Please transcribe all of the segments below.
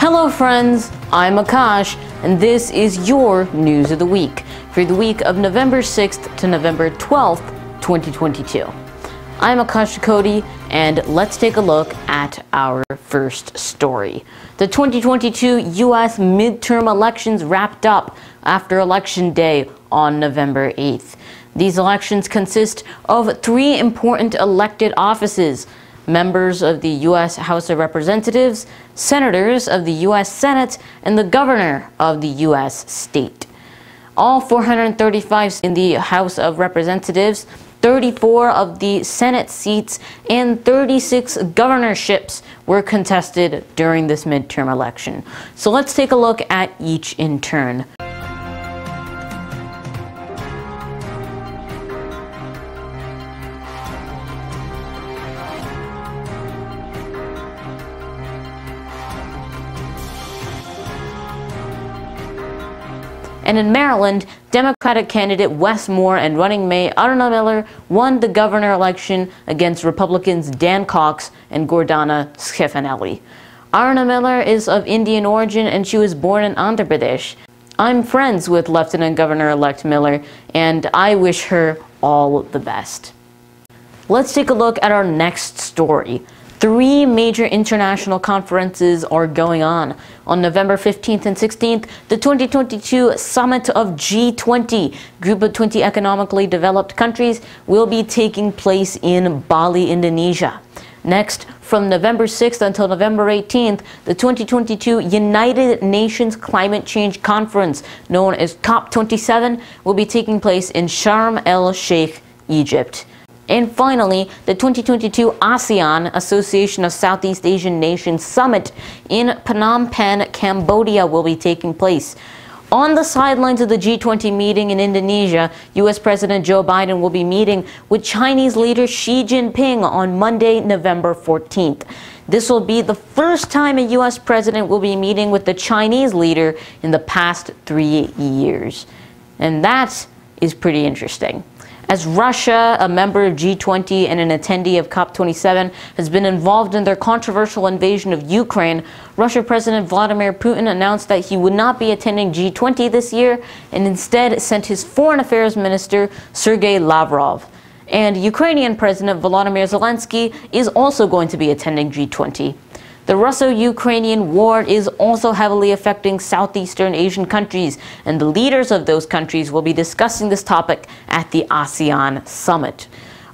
Hello friends, I'm Akash, and this is your News of the Week for the week of November 6th to November 12th, 2022. I'm Akash Cody, and let's take a look at our first story. The 2022 U.S. midterm elections wrapped up after Election Day on November 8th. These elections consist of three important elected offices: members of the U.S. House of Representatives, senators of the U.S. Senate, and the governor of the U.S. state. All 435 in the House of Representatives, 34 of the Senate seats, and 36 governorships were contested during this midterm election. So let's take a look at each in turn. And in Maryland, Democratic candidate Wes Moore and running mate Arna Miller won the governor election against Republicans Dan Cox and Gordana Schifanelli. Arna Miller is of Indian origin and she was born in Andhra Pradesh. I'm friends with Lieutenant Governor-elect Miller, and I wish her all the best. Let's take a look at our next story. Three major international conferences are going on. On November 15th and 16th, the 2022 Summit of G20, Group of 20 Economically Developed Countries, will be taking place in Bali, Indonesia. Next, from November 6th until November 18th, the 2022 United Nations Climate Change Conference, known as COP27, will be taking place in Sharm el-Sheikh, Egypt. And finally, the 2022 ASEAN, Association of Southeast Asian Nations Summit in Phnom Penh, Cambodia will be taking place. On the sidelines of the G20 meeting in Indonesia, U.S. President Joe Biden will be meeting with Chinese leader Xi Jinping on Monday, November 14th. This will be the first time a U.S. president will be meeting with the Chinese leader in the past 3 years. And that is pretty interesting. As Russia, a member of G20 and an attendee of COP27, has been involved in their controversial invasion of Ukraine, Russian President Vladimir Putin announced that he would not be attending G20 this year and instead sent his Foreign Affairs Minister, Sergei Lavrov. And Ukrainian President Volodymyr Zelensky is also going to be attending G20. The Russo-Ukrainian war is also heavily affecting Southeastern Asian countries, and the leaders of those countries will be discussing this topic at the ASEAN Summit.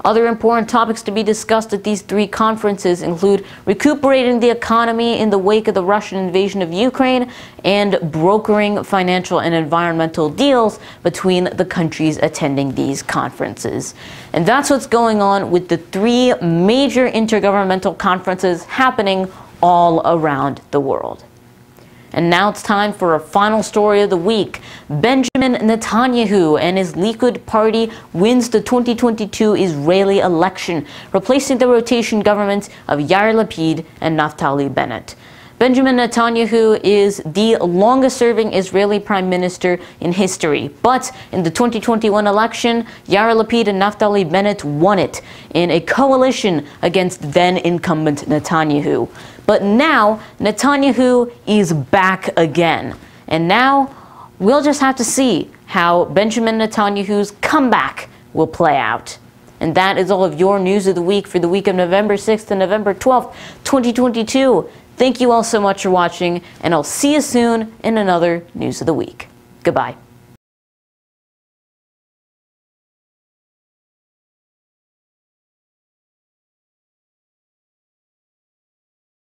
Other important topics to be discussed at these three conferences include recuperating the economy in the wake of the Russian invasion of Ukraine and brokering financial and environmental deals between the countries attending these conferences. And that's what's going on with the three major intergovernmental conferences happening all around the world. And now it's time for our final story of the week. Benjamin Netanyahu and his Likud party wins the 2022 Israeli election, replacing the rotation government of Yair Lapid and Naftali Bennett. Benjamin Netanyahu is the longest-serving Israeli prime minister in history, but in the 2021 election, Yair Lapid and Naftali Bennett won it in a coalition against then-incumbent Netanyahu. But now, Netanyahu is back again. And now, we'll just have to see how Benjamin Netanyahu's comeback will play out. And that is all of your News of the Week for the week of November 6th to November 12th, 2022. Thank you all so much for watching, and I'll see you soon in another News of the Week. Goodbye.